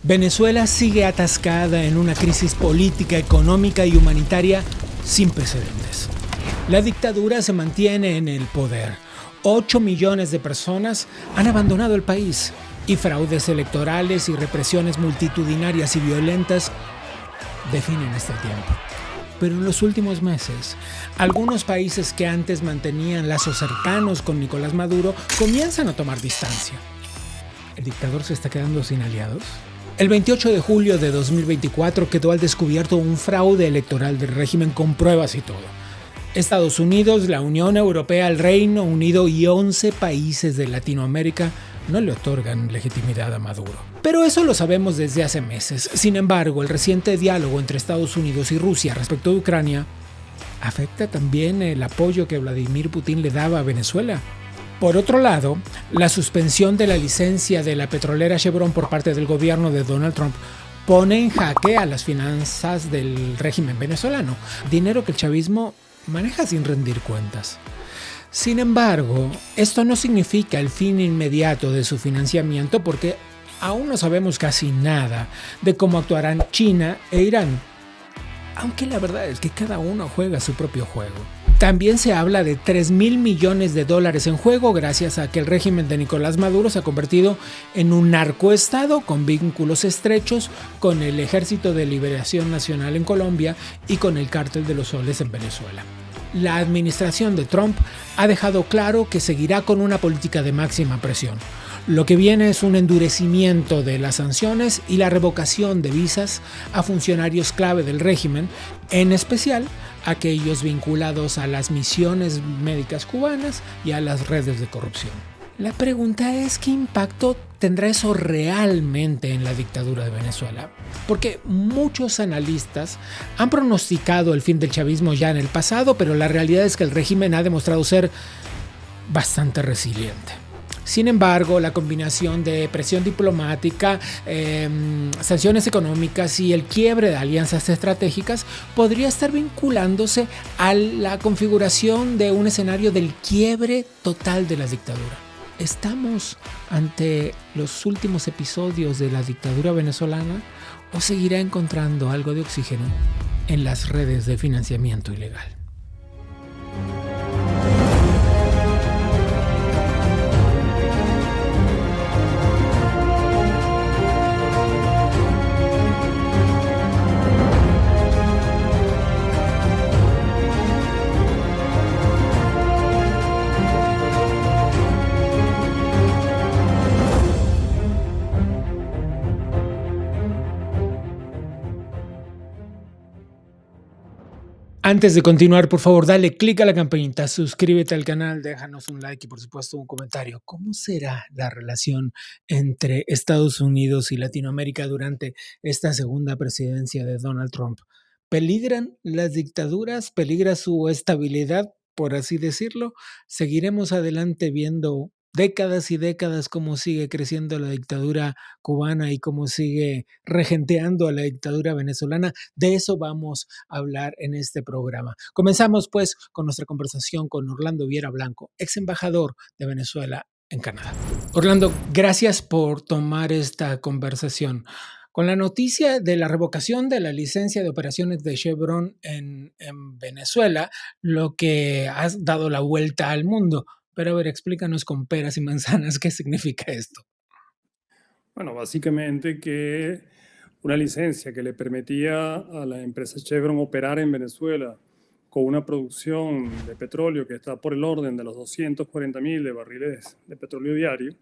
Venezuela sigue atascada en una crisis política, económica y humanitaria sin precedentes. La dictadura se mantiene en el poder. 8 millones de personas han abandonado el país y fraudes electorales y represiones multitudinarias y violentas definen este tiempo. Pero en los últimos meses, algunos países que antes mantenían lazos cercanos con Nicolás Maduro comienzan a tomar distancia. ¿El dictador se está quedando sin aliados? El 28 de julio de 2024 quedó al descubierto un fraude electoral del régimen con pruebas y todo. Estados Unidos, la Unión Europea, el Reino Unido y 11 países de Latinoamérica no le otorgan legitimidad a Maduro. Pero eso lo sabemos desde hace meses. Sin embargo, el reciente diálogo entre Estados Unidos y Rusia respecto de Ucrania afecta también el apoyo que Vladimir Putin le daba a Venezuela. Por otro lado, la suspensión de la licencia de la petrolera Chevron por parte del gobierno de Donald Trump pone en jaque a las finanzas del régimen venezolano, dinero que el chavismo maneja sin rendir cuentas. Sin embargo, esto no significa el fin inmediato de su financiamiento porque aún no sabemos casi nada de cómo actuarán China e Irán, aunque la verdad es que cada uno juega su propio juego. También se habla de $3,000 millones en juego gracias a que el régimen de Nicolás Maduro se ha convertido en un narcoestado con vínculos estrechos con el Ejército de Liberación Nacional en Colombia y con el Cártel de los Soles en Venezuela. La administración de Trump ha dejado claro que seguirá con una política de máxima presión. Lo que viene es un endurecimiento de las sanciones y la revocación de visas a funcionarios clave del régimen, en especial aquellos vinculados a las misiones médicas cubanas y a las redes de corrupción. La pregunta es ¿qué impacto tendrá eso realmente en la dictadura de Venezuela? Porque muchos analistas han pronosticado el fin del chavismo ya en el pasado, pero la realidad es que el régimen ha demostrado ser bastante resiliente. Sin embargo, la combinación de presión diplomática, sanciones económicas y el quiebre de alianzas estratégicas podría estar vinculándose a la configuración de un escenario del quiebre total de la dictadura. ¿Estamos ante los últimos episodios de la dictadura venezolana o seguirá encontrando algo de oxígeno en las redes de financiamiento ilegal? Antes de continuar, por favor, dale click a la campanita, suscríbete al canal, déjanos un like y por supuesto un comentario. ¿Cómo será la relación entre Estados Unidos y Latinoamérica durante esta segunda presidencia de Donald Trump? ¿Peligran las dictaduras? ¿Peligra su estabilidad, por así decirlo? Seguiremos adelante viendo décadas y décadas cómo sigue creciendo la dictadura cubana y cómo sigue regenteando a la dictadura venezolana. De eso vamos a hablar en este programa. Comenzamos pues con nuestra conversación con Orlando Viera Blanco, ex embajador de Venezuela en Canadá. Orlando, gracias por tomar esta conversación. Con la noticia de la revocación de la licencia de operaciones de Chevron en Venezuela, lo que has dado la vuelta al mundo. Pero a ver, explícanos con peras y manzanas qué significa esto. Bueno, básicamente que una licencia que le permitía a la empresa Chevron operar en Venezuela con una producción de petróleo que está por el orden de los 240,000 de barriles de petróleo diario.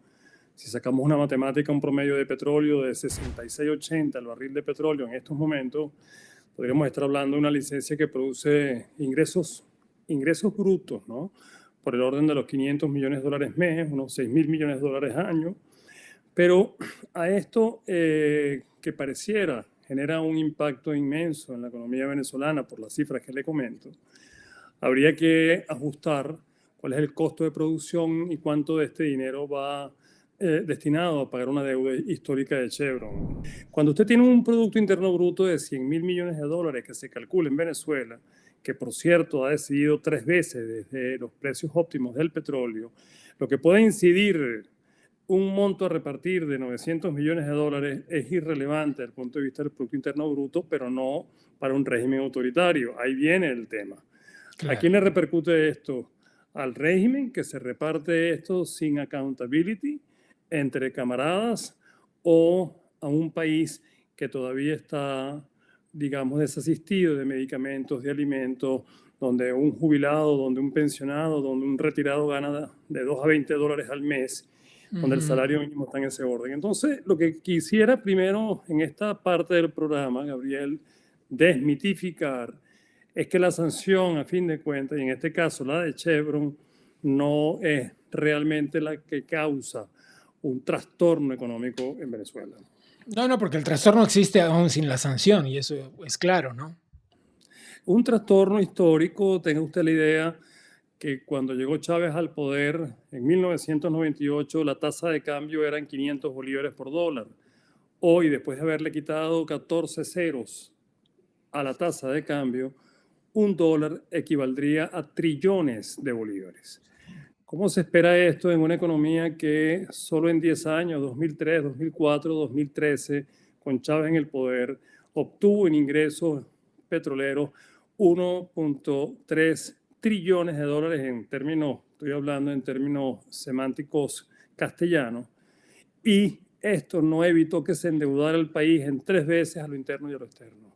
Si sacamos una matemática, un promedio de petróleo de 66,80 el barril de petróleo en estos momentos, podríamos estar hablando de una licencia que produce ingresos brutos, ¿no? Por el orden de los $500 millones mes, unos $6,000 millones año. Pero a esto que pareciera genera un impacto inmenso en la economía venezolana por las cifras que le comento, habría que ajustar cuál es el costo de producción y cuánto de este dinero va destinado a pagar una deuda histórica de Chevron. Cuando usted tiene un Producto Interno Bruto de $100,000 millones que se calcula en Venezuela, que por cierto ha decidido 3 veces desde los precios óptimos del petróleo, lo que puede incidir un monto a repartir de 900 millones de dólares es irrelevante desde el punto de vista del Producto Interno Bruto, pero no para un régimen autoritario. Ahí viene el tema. ¿A quién Claro. le repercute esto? Al régimen, que se reparte esto sin accountability entre camaradas, o a un país que todavía está, digamos, desasistido de medicamentos, de alimentos, donde un jubilado, donde un pensionado, donde un retirado gana de 2 a 20 dólares al mes, donde el Ujú. salario mínimo está en ese orden. Entonces, lo que quisiera primero en esta parte del programa, Gabriel, desmitificar, es que la sanción, a fin de cuentas, y en este caso la de Chevron, no es realmente la que causa un trastorno económico en Venezuela. No, no, porque el trastorno existe aún sin la sanción, y eso es claro, ¿no? Un trastorno histórico, tenga usted la idea que cuando llegó Chávez al poder en 1998 la tasa de cambio era en 500 bolívares por dólar. Hoy, después de haberle quitado 14 ceros a la tasa de cambio, un dólar equivaldría a trillones de bolívares. ¿Cómo se espera esto en una economía que solo en 10 años, 2003, 2004, 2013, con Chávez en el poder, obtuvo en ingresos petroleros 1.3 trillones de dólares en términos, estoy hablando en términos semánticos castellanos, y esto no evitó que se endeudara el país en 3 veces a lo interno y a lo externo?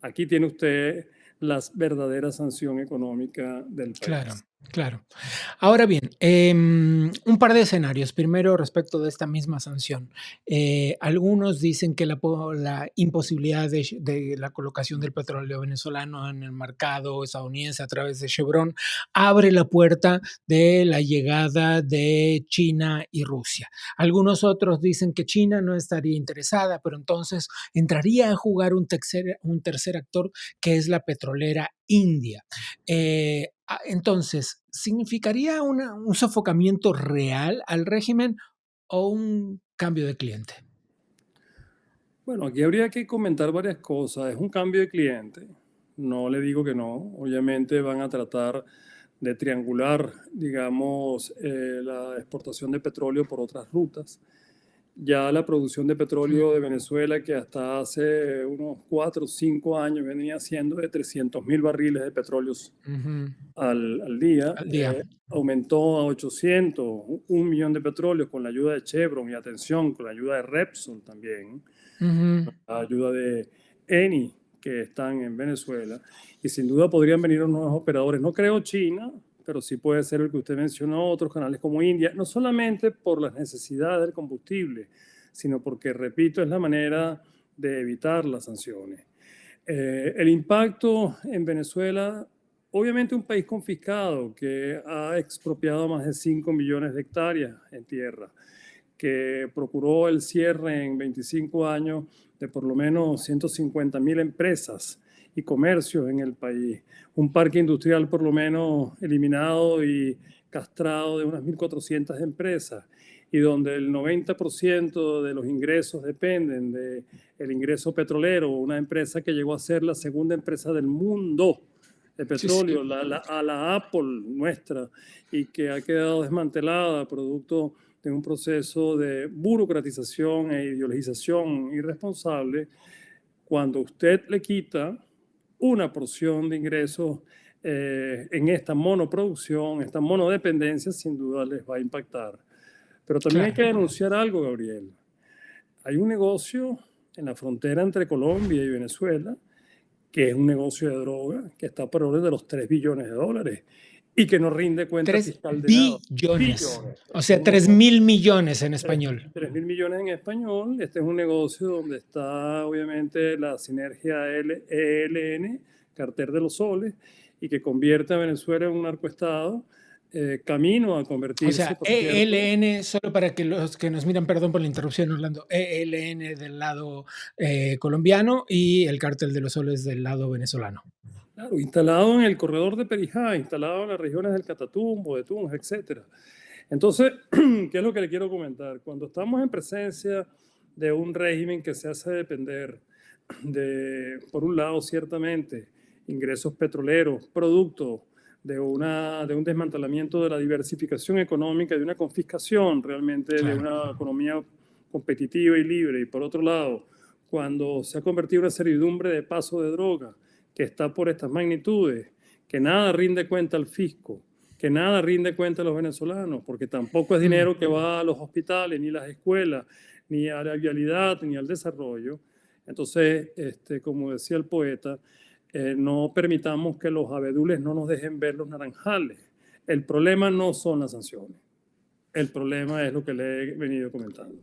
Aquí tiene usted la verdadera sanción económica del Claro, país. claro. Ahora bien, un par de escenarios. Primero, respecto de esta misma sanción. Algunos dicen que la imposibilidad de la colocación del petróleo venezolano en el mercado estadounidense a través de Chevron abre la puerta de la llegada de China y Rusia. Algunos otros dicen que China no estaría interesada, pero entonces entraría a jugar un tercer actor, que es la petrolera India. Entonces, ¿significaría un sofocamiento real al régimen o un cambio de cliente? Bueno, aquí habría que comentar varias cosas. Es un cambio de cliente. No le digo que no. Obviamente van a tratar de triangular, digamos, la exportación de petróleo por otras rutas. Ya la producción de petróleo de Venezuela, que hasta hace unos 4 o 5 años venía siendo de 300.000 barriles de petróleo Ujú. al día, Al día. aumentó a 800, 1 millón de petróleo con la ayuda de Chevron y atención, con la ayuda de Repsol también, Ujú. la ayuda de Eni, que están en Venezuela, y sin duda podrían venir nuevos operadores. No creo China, pero sí puede ser el que usted mencionó, otros canales como India, no solamente por las necesidades del combustible, sino porque, repito, es la manera de evitar las sanciones. El impacto en Venezuela, obviamente un país confiscado que ha expropiado más de 5 millones de hectáreas en tierra, que procuró el cierre en 25 años de por lo menos 150.000 empresas y comercios en el país, un parque industrial por lo menos eliminado y castrado de unas 1.400 empresas, y donde el 90% de los ingresos dependen del ingreso petrolero, una empresa que llegó a ser la segunda empresa del mundo de Sí, sí. petróleo, a la Apple nuestra, y que ha quedado desmantelada producto de un proceso de burocratización e ideologización irresponsable. Cuando usted le quita una porción de ingresos en esta monoproducción, esta monodependencia, sin duda les va a impactar. Pero también hay Claro. que denunciar algo, Gabriel. Hay un negocio en la frontera entre Colombia y Venezuela, que es un negocio de droga, que está por orden de los 3 billones de dólares y que no rinde cuenta 3 fiscal de nada. billones. Billones. O Este es sea, un 3.000 millones en 3, español. 3.000 millones en español. Este es un negocio donde está obviamente la sinergia ELN, Cartel de los Soles, y que convierte a Venezuela en un narcoestado, camino a O convertirse, sea, por cierto. ELN, solo para que los que nos miran, perdón por la interrupción, Orlando, ELN del lado colombiano y el Cártel de los Soles del lado venezolano. Claro, instalado en el corredor de Perijá, instalado en las regiones del Catatumbo, de Tunja, etc. Entonces, ¿qué es lo que le quiero comentar? Cuando estamos en presencia de un régimen que se hace depender de, por un lado, ciertamente, ingresos petroleros, producto de un desmantelamiento de la diversificación económica, de una confiscación realmente de Claro. una economía competitiva y libre. Y por otro lado, cuando se ha convertido en una servidumbre de paso de droga que está por estas magnitudes, que nada rinde cuenta al fisco, que nada rinde cuenta a los venezolanos, porque tampoco es Mm. dinero que va a los hospitales, ni las escuelas, ni a la vialidad, ni al desarrollo. Entonces, como decía el poeta, no permitamos que los abedules no nos dejen ver los naranjales. El problema no son las sanciones, el problema es lo que le he venido comentando.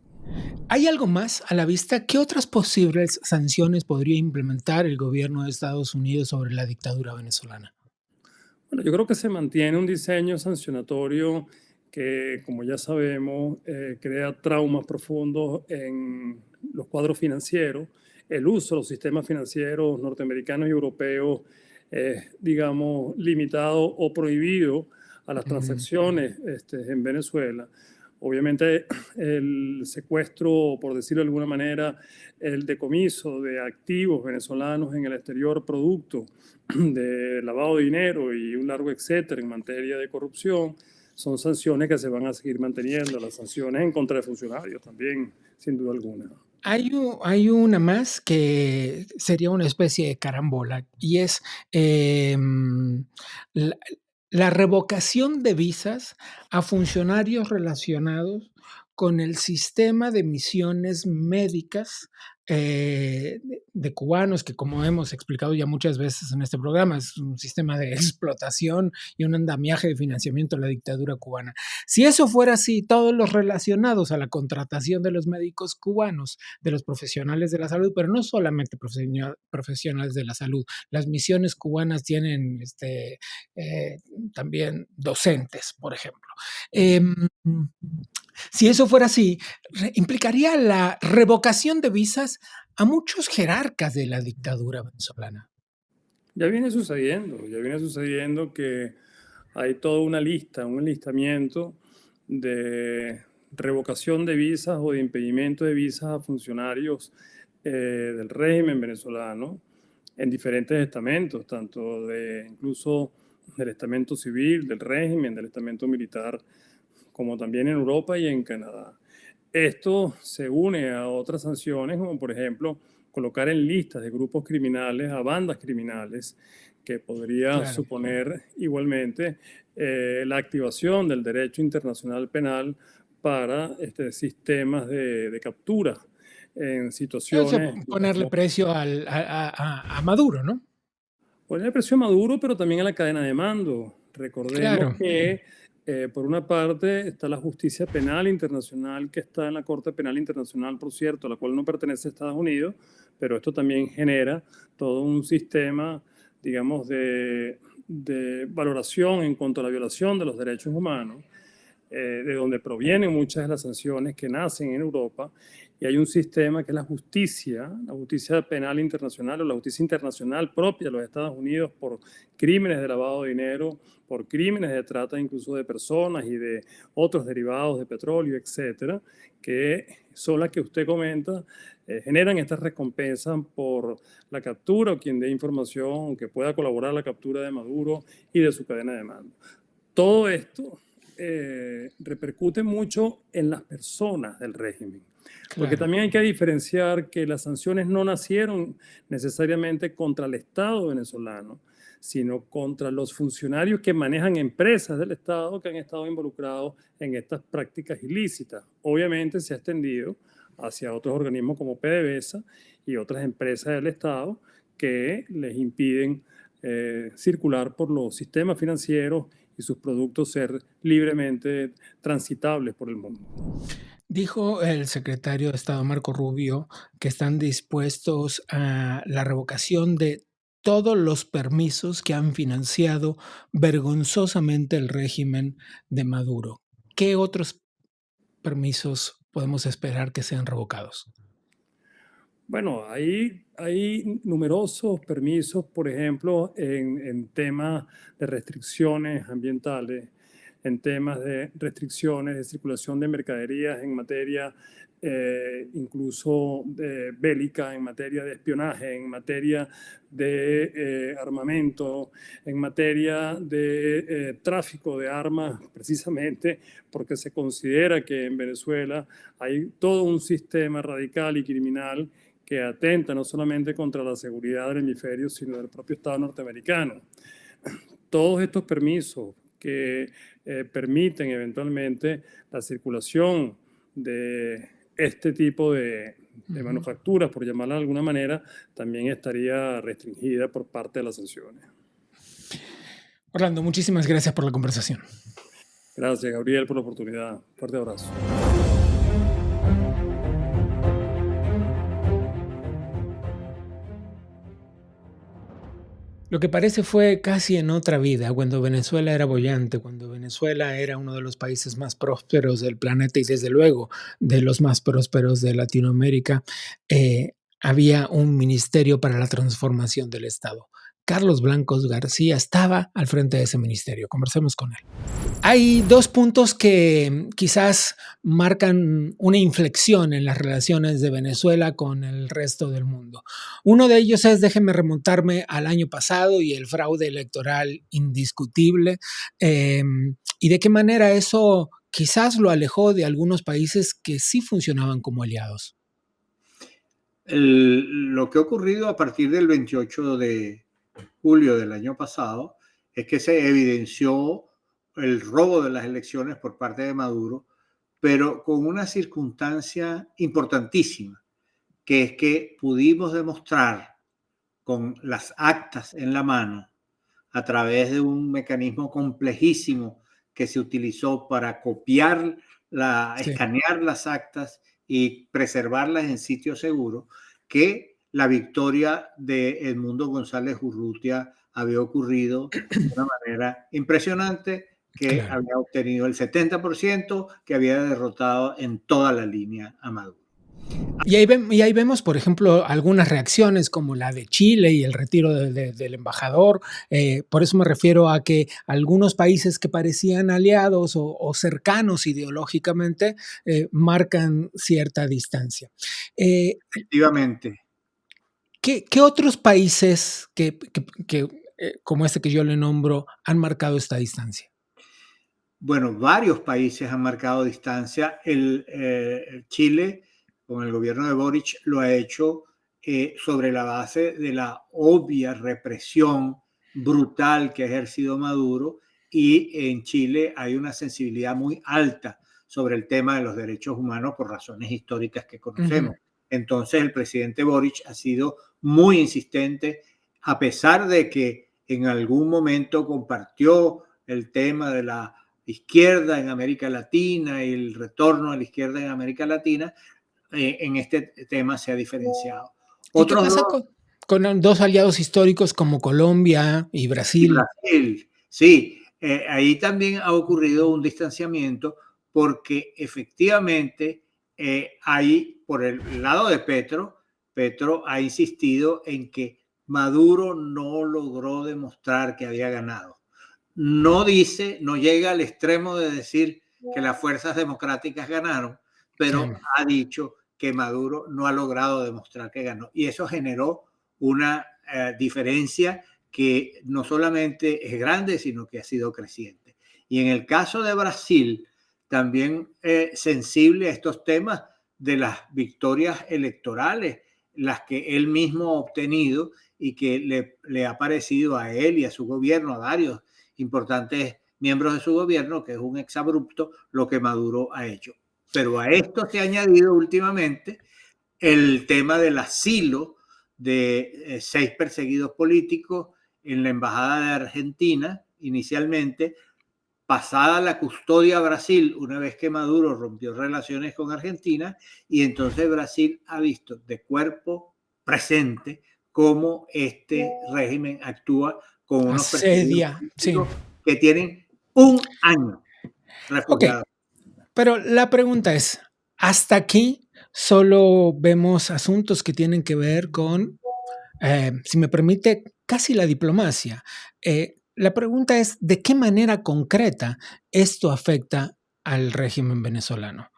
¿Hay algo más a la vista? ¿Qué otras posibles sanciones podría implementar el gobierno de Estados Unidos sobre la dictadura venezolana? Bueno, yo creo que se mantiene un diseño sancionatorio que, como ya sabemos, crea traumas profundos en los cuadros financieros. El uso de los sistemas financieros norteamericanos y europeos es, digamos, limitado o prohibido a las Mm, transacciones en Venezuela. Obviamente, el secuestro, por decirlo de alguna manera, el decomiso de activos venezolanos en el exterior, producto de lavado de dinero y un largo etcétera en materia de corrupción, son sanciones que se van a seguir manteniendo. Las sanciones en contra de funcionarios también, sin duda alguna. hay una más que sería una especie de carambola y es la, la revocación de visas a funcionarios relacionados con el sistema de misiones médicas de cubanos, que como hemos explicado ya muchas veces en este programa, es un sistema de explotación y un andamiaje de financiamiento de la dictadura cubana. Si eso fuera así, todos los relacionados a la contratación de los médicos cubanos, de los profesionales de la salud, pero no solamente profesionales de la salud, las misiones cubanas tienen también docentes, por ejemplo. Eh, si eso fuera así, implicaría la revocación de visas a muchos jerarcas de la dictadura venezolana. Ya viene sucediendo que hay toda una lista, un enlistamiento de revocación de visas o de impedimento de visas a funcionarios del régimen venezolano en diferentes estamentos, tanto de incluso del estamento civil, del régimen, del estamento militar, como también en Europa y en Canadá. Esto se une a otras sanciones, como por ejemplo colocar en listas de grupos criminales a bandas criminales, que podría Claro. suponer igualmente la activación del derecho internacional penal para sistemas de captura en Eso, situaciones, ponerle digamos, precio a Maduro, ¿no? poner presión a Maduro, pero también a la cadena de mando. Recordemos Claro. que, por una parte, está la justicia penal internacional, que está en la Corte Penal Internacional, por cierto, a la cual no pertenece a Estados Unidos, pero esto también genera todo un sistema, digamos, de valoración en cuanto a la violación de los derechos humanos, de donde provienen muchas de las sanciones que nacen en Europa, y hay un sistema que es la justicia penal internacional o la justicia internacional propia de los Estados Unidos por crímenes de lavado de dinero, por crímenes de trata incluso de personas y de otros derivados de petróleo, etcétera, que son las que usted comenta, generan estas recompensas por la captura o quien dé información que pueda colaborar a la captura de Maduro y de su cadena de mando. Todo esto repercute mucho en las personas del régimen. Porque Claro. también hay que diferenciar que las sanciones no nacieron necesariamente contra el Estado venezolano, sino contra los funcionarios que manejan empresas del Estado que han estado involucrados en estas prácticas ilícitas. Obviamente se ha extendido hacia otros organismos como PDVSA y otras empresas del Estado que les impiden circular por los sistemas financieros y sus productos ser libremente transitables por el mundo. Dijo el secretario de Estado Marco Rubio que están dispuestos a la revocación de todos los permisos que han financiado vergonzosamente el régimen de Maduro. ¿Qué otros permisos podemos esperar que sean revocados? Bueno, hay numerosos permisos, por ejemplo, en temas de restricciones ambientales. en temas de restricciones de circulación de mercaderías, en materia incluso bélica, en materia de espionaje, en materia de armamento, en materia de tráfico de armas, precisamente porque se considera que en Venezuela hay todo un sistema radical y criminal que atenta no solamente contra la seguridad del hemisferio, sino del propio Estado norteamericano. Todos estos permisos que permiten eventualmente la circulación de este tipo de manufacturas, por llamarla de alguna manera, también estaría restringida por parte de las sanciones. Orlando, muchísimas gracias por la conversación. Gracias, Gabriel, por la oportunidad. Fuerte abrazo. Lo que parece fue casi en otra vida, cuando Venezuela era bollante, cuando Venezuela era uno de los países más prósperos del planeta y desde luego de los más prósperos de Latinoamérica, había un ministerio para la transformación del Estado. Carlos Blancos García estaba al frente de ese ministerio. Conversemos con él. Hay dos puntos que quizás marcan una inflexión en las relaciones de Venezuela con el resto del mundo. Uno de ellos es, déjenme remontarme al año pasado y el fraude electoral indiscutible, y de qué manera eso quizás lo alejó de algunos países que sí funcionaban como aliados. Lo que ha ocurrido a partir del 28 de julio del año pasado es que se evidenció el robo de las elecciones por parte de Maduro, pero con una circunstancia importantísima, que es que pudimos demostrar con las actas en la mano, a través de un mecanismo complejísimo que se utilizó para copiar, escanear las actas y preservarlas en sitio seguro, que la victoria de Edmundo González Urrutia había ocurrido de una manera impresionante, que había obtenido el 70%, que había derrotado en toda la línea a Maduro. Y ahí vemos, por ejemplo, algunas reacciones como la de Chile y el retiro del embajador. Por eso me refiero a que algunos países que parecían aliados o cercanos ideológicamente marcan cierta distancia. Efectivamente. ¿Qué otros países como este que yo le nombro han marcado esta distancia? Bueno, varios países han marcado distancia. Chile, con el gobierno de Boric, lo ha hecho sobre la base de la obvia represión brutal que ha ejercido Maduro, y en Chile hay una sensibilidad muy alta sobre el tema de los derechos humanos por razones históricas que conocemos. Entonces el presidente Boric ha sido muy insistente, a pesar de que en algún momento compartió el tema de la izquierda en América Latina y el retorno a la izquierda en América Latina. En este tema se ha diferenciado. ¿Y qué pasa con dos aliados históricos como Colombia y Brasil? Sí, ahí también ha ocurrido un distanciamiento, porque efectivamente hay, por el lado de Petro ha insistido en que Maduro no logró demostrar que había ganado. No llega al extremo de decir que las fuerzas democráticas ganaron, pero ha dicho que Maduro no ha logrado demostrar que ganó. Y eso generó una diferencia que no solamente es grande, sino que ha sido creciente. Y en el caso de Brasil, también sensible a estos temas de las victorias electorales, las que él mismo ha obtenido y que le ha parecido a él y a su gobierno, a varios importantes miembros de su gobierno, que es un exabrupto lo que Maduro ha hecho. Pero a esto se ha añadido últimamente el tema del asilo de 6 perseguidos políticos en la Embajada de Argentina, inicialmente, pasada la custodia a Brasil, una vez que Maduro rompió relaciones con Argentina, y entonces Brasil ha visto de cuerpo presente cómo este régimen actúa con unos asedia, que tienen un año refugiados. Okay. Pero la pregunta es, hasta aquí solo vemos asuntos que tienen que ver con, si me permite, casi la diplomacia. La pregunta es, ¿de qué manera concreta esto afecta al régimen venezolano?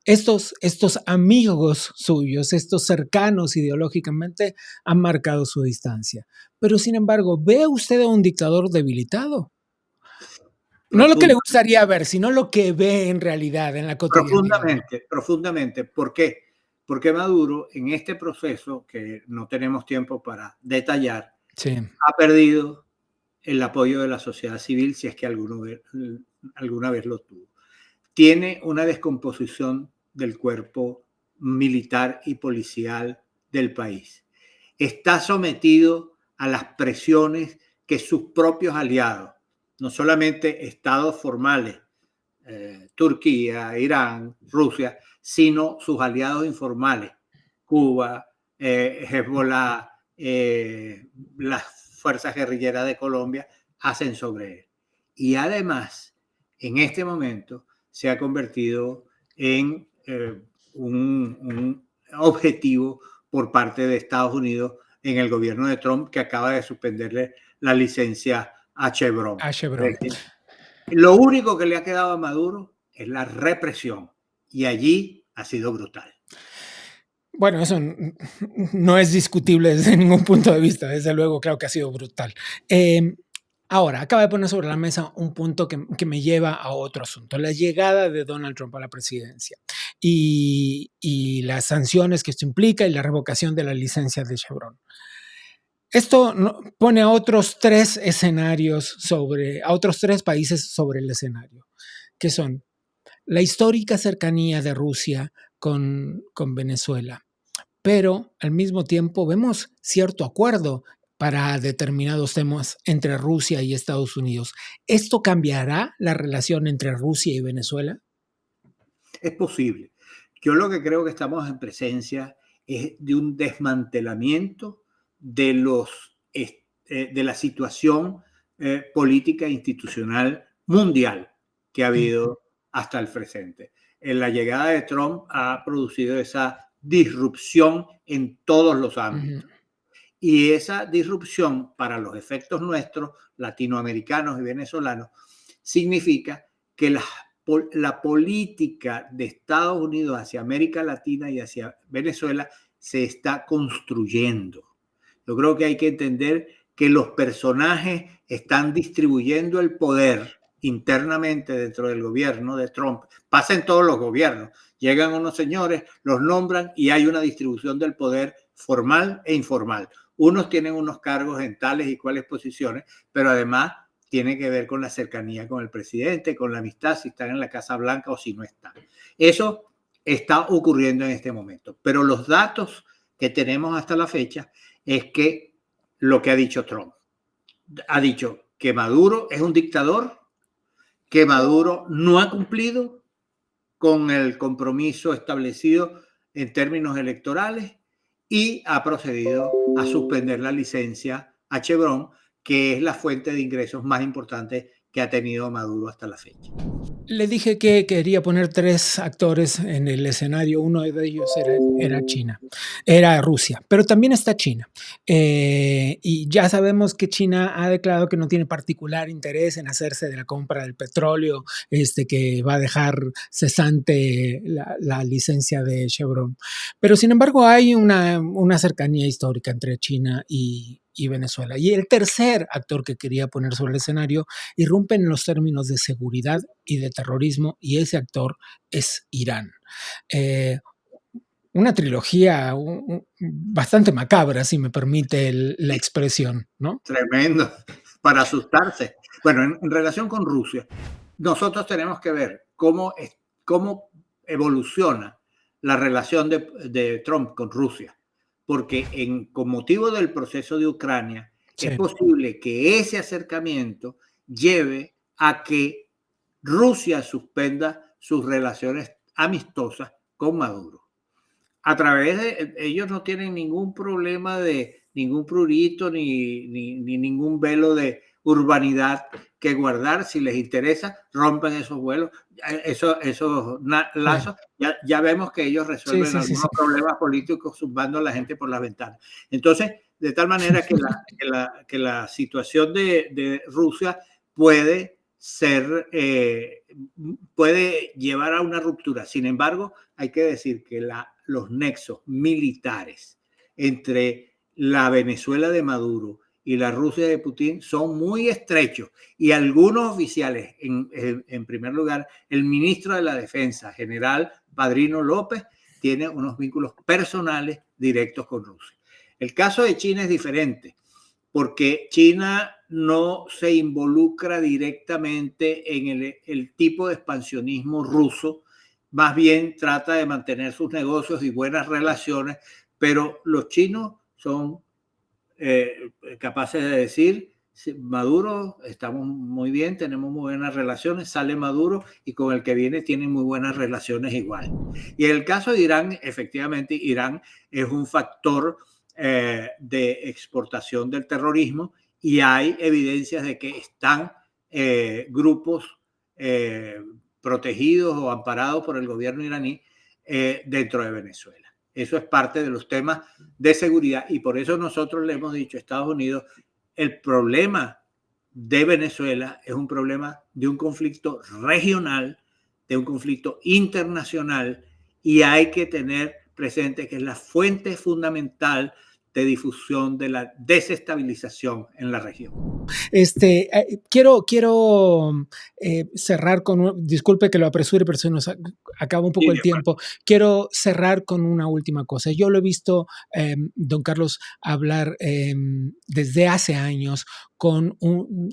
Estos amigos suyos, estos cercanos ideológicamente, han marcado su distancia. Pero sin embargo, ¿ve usted a un dictador debilitado? No lo que le gustaría ver, sino lo que ve en realidad, en la cotidianidad. Profundamente. ¿Por qué? Porque Maduro, en este proceso, que no tenemos tiempo para detallar, Sí. ha perdido el apoyo de la sociedad civil, si es que alguna vez lo tuvo. Tiene una descomposición del cuerpo militar y policial del país. Está sometido a las presiones que sus propios aliados, no solamente estados formales, Turquía, Irán, Rusia, sino sus aliados informales, Cuba, Hezbollah, las fuerzas guerrilleras de Colombia, hacen sobre él. Y además, en este momento, se ha convertido en un objetivo por parte de Estados Unidos en el gobierno de Trump, que acaba de suspenderle la licencia a Chevron. Lo único que le ha quedado a Maduro es la represión, y allí ha sido brutal. Bueno, eso no es discutible desde ningún punto de vista, desde luego, claro que ha sido brutal. Ahora, acaba de poner sobre la mesa un punto que me lleva a otro asunto, la llegada de Donald Trump a la presidencia y las sanciones que esto implica y la revocación de la licencia de Chevron. Esto pone a otros tres escenarios a otros tres países sobre el escenario, que son la histórica cercanía de Rusia con Venezuela, pero al mismo tiempo vemos cierto acuerdo para determinados temas entre Rusia y Estados Unidos. ¿Esto cambiará la relación entre Rusia y Venezuela? Es posible. Yo lo que creo que estamos en presencia es de un desmantelamiento de la situación política e institucional mundial que ha habido hasta el presente. La llegada de Trump ha producido esa disrupción en todos los ámbitos. Y esa disrupción, para los efectos nuestros, latinoamericanos y venezolanos, significa que la política de Estados Unidos hacia América Latina y hacia Venezuela se está construyendo. Yo creo que hay que entender que los personajes están distribuyendo el poder internamente dentro del gobierno de Trump. Pasa en todos los gobiernos. Llegan unos señores, los nombran y hay una distribución del poder formal e informal. Unos tienen unos cargos en tales y cuales posiciones, pero además tiene que ver con la cercanía con el presidente, con la amistad, si están en la Casa Blanca o si no están. Eso está ocurriendo en este momento. Pero los datos que tenemos hasta la fecha es que lo que ha dicho Trump. Ha dicho que Maduro es un dictador, que Maduro no ha cumplido con el compromiso establecido en términos electorales y ha procedido a suspender la licencia a Chevron, que es la fuente de ingresos más importante que ha tenido Maduro hasta la fecha. Le dije que quería poner tres actores en el escenario. Uno de ellos era Rusia, pero también está China. Y ya sabemos que China ha declarado que no tiene particular interés en hacerse de la compra del petróleo, que va a dejar cesante la licencia de Chevron. Pero sin embargo hay una cercanía histórica entre China y Venezuela. Y el tercer actor que quería poner sobre el escenario irrumpe en los términos de seguridad y de terrorismo, y ese actor es Irán. Una trilogía bastante macabra, si me permite la expresión, ¿no? Tremendo, para asustarse. Bueno, en relación con Rusia, nosotros tenemos que ver cómo evoluciona la relación de Trump con Rusia, porque con motivo del proceso de Ucrania, sí, es posible que ese acercamiento lleve a que Rusia suspenda sus relaciones amistosas con Maduro. A través de ellos no tienen ningún problema de ningún prurito ni ningún velo de urbanidad que guardar. Si les interesa, rompen esos vuelos, esos lazos. Ya vemos que ellos resuelven algunos problemas políticos zumbando a la gente por las ventanas. Entonces, de tal manera que la situación de Rusia puede puede llevar a una ruptura. Sin embargo, hay que decir que los nexos militares entre la Venezuela de Maduro y la Rusia de Putin son muy estrechos, y algunos oficiales, en primer lugar, el ministro de la Defensa, general Padrino López, tiene unos vínculos personales directos con Rusia. El caso de China es diferente, porque China no se involucra directamente en el tipo de expansionismo ruso, más bien trata de mantener sus negocios y buenas relaciones, pero los chinos son capaces de decir: Maduro, estamos muy bien, tenemos muy buenas relaciones, sale Maduro y con el que viene tienen muy buenas relaciones igual. Y en el caso de Irán, efectivamente, Irán es un factor de exportación del terrorismo, y hay evidencias de que están grupos protegidos o amparados por el gobierno iraní dentro de Venezuela. Eso es parte de los temas de seguridad, y por eso nosotros le hemos dicho a Estados Unidos: el problema de Venezuela es un problema de un conflicto regional, de un conflicto internacional, y hay que tener presente que es la fuente fundamental de difusión de la desestabilización en la región. Quiero cerrar con, disculpe que lo apresure, pero se nos acaba un poco el tiempo. Quiero cerrar con una última cosa. Yo lo he visto, don Carlos, hablar desde hace años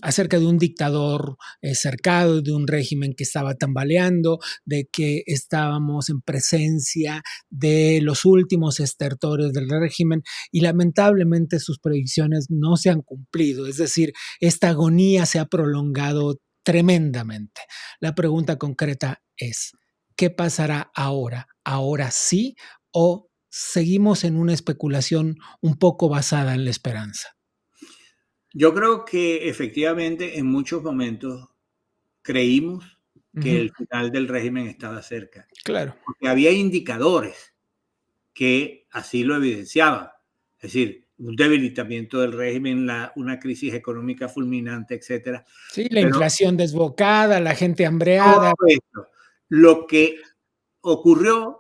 acerca de un dictador cercado, de un régimen que estaba tambaleando, de que estábamos en presencia de los últimos estertores del régimen, y lamentablemente sus predicciones no se han cumplido. Es decir, esta agonía se ha prolongado tremendamente. La pregunta concreta es: ¿qué pasará ahora? ¿Ahora sí? ¿O seguimos en una especulación un poco basada en la esperanza? Yo creo que efectivamente en muchos momentos creímos que el final del régimen estaba cerca. Claro. Porque había indicadores que así lo evidenciaban. Es decir, un debilitamiento del régimen, una crisis económica fulminante, etc. Sí, la inflación desbocada, la gente hambreada. Todo esto. Lo que ocurrió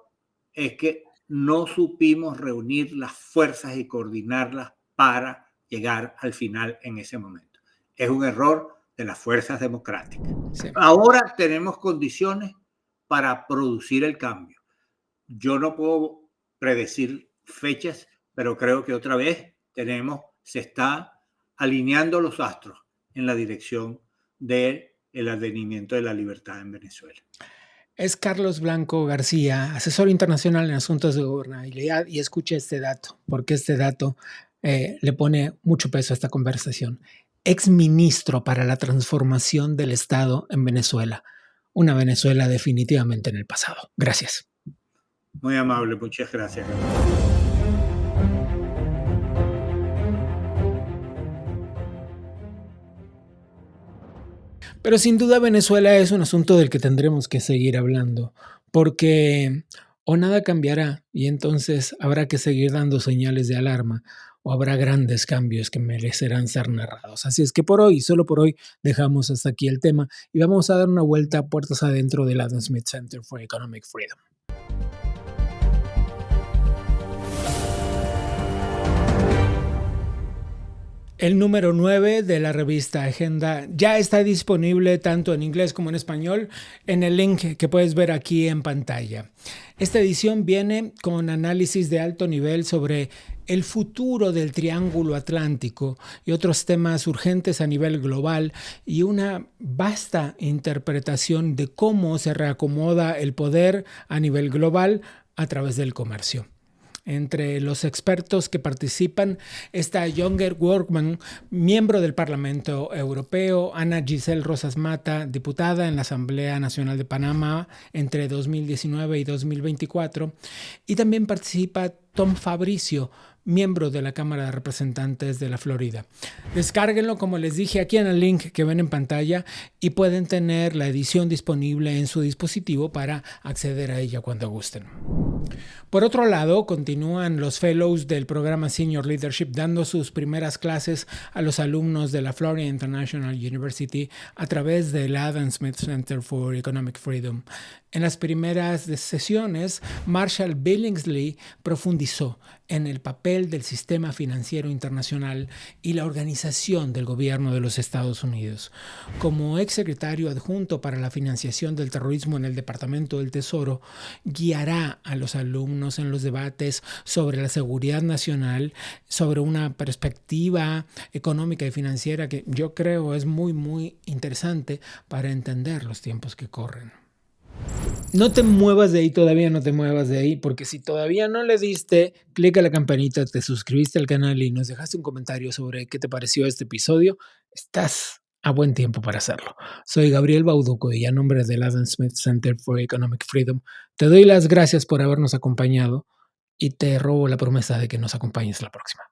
es que no supimos reunir las fuerzas y coordinarlas para llegar al final en ese momento. Es un error de las fuerzas democráticas. Sí. Ahora tenemos condiciones para producir el cambio. Yo no puedo predecir fechas, pero creo que otra vez se está alineando los astros en la dirección del advenimiento de la libertad en Venezuela. Es Carlos Blanco García, asesor internacional en asuntos de gobernabilidad, y escuche este dato, porque este dato le pone mucho peso a esta conversación. Exministro para la transformación del Estado en Venezuela. Una Venezuela definitivamente en el pasado. Gracias. Muy amable, muchas gracias. Pero sin duda Venezuela es un asunto del que tendremos que seguir hablando, porque o nada cambiará y entonces habrá que seguir dando señales de alarma, o habrá grandes cambios que merecerán ser narrados. Así es que por hoy, solo por hoy, dejamos hasta aquí el tema y vamos a dar una vuelta a puertas adentro del Adam Smith Center for Economic Freedom. El número 9 de la revista Agenda ya está disponible tanto en inglés como en español en el link que puedes ver aquí en pantalla. Esta edición viene con análisis de alto nivel sobre el futuro del Triángulo Atlántico y otros temas urgentes a nivel global, y una vasta interpretación de cómo se reacomoda el poder a nivel global a través del comercio. Entre los expertos que participan está Younger Workman, miembro del Parlamento Europeo, Ana Giselle Rosas Mata, diputada en la Asamblea Nacional de Panamá entre 2019 y 2024, y también participa Tom Fabricio, miembro de la Cámara de Representantes de la Florida. Descárguenlo, como les dije, aquí en el link que ven en pantalla, y pueden tener la edición disponible en su dispositivo para acceder a ella cuando gusten. Por otro lado, continúan los fellows del programa Senior Leadership dando sus primeras clases a los alumnos de la Florida International University a través del Adam Smith Center for Economic Freedom. En las primeras sesiones, Marshall Billingsley profundizó en el papel del sistema financiero internacional y la organización del gobierno de los Estados Unidos. Como exsecretario adjunto para la financiación del terrorismo en el Departamento del Tesoro, guiará a los alumnos en los debates sobre la seguridad nacional, sobre una perspectiva económica y financiera que yo creo es muy, muy interesante para entender los tiempos que corren. No te muevas de ahí, todavía no te muevas de ahí, porque si todavía no le diste clic a la campanita, te suscribiste al canal y nos dejaste un comentario sobre qué te pareció este episodio, estás a buen tiempo para hacerlo. Soy Gabriel Bauduco y a nombre del Adam Smith Center for Economic Freedom, te doy las gracias por habernos acompañado y te robo la promesa de que nos acompañes la próxima.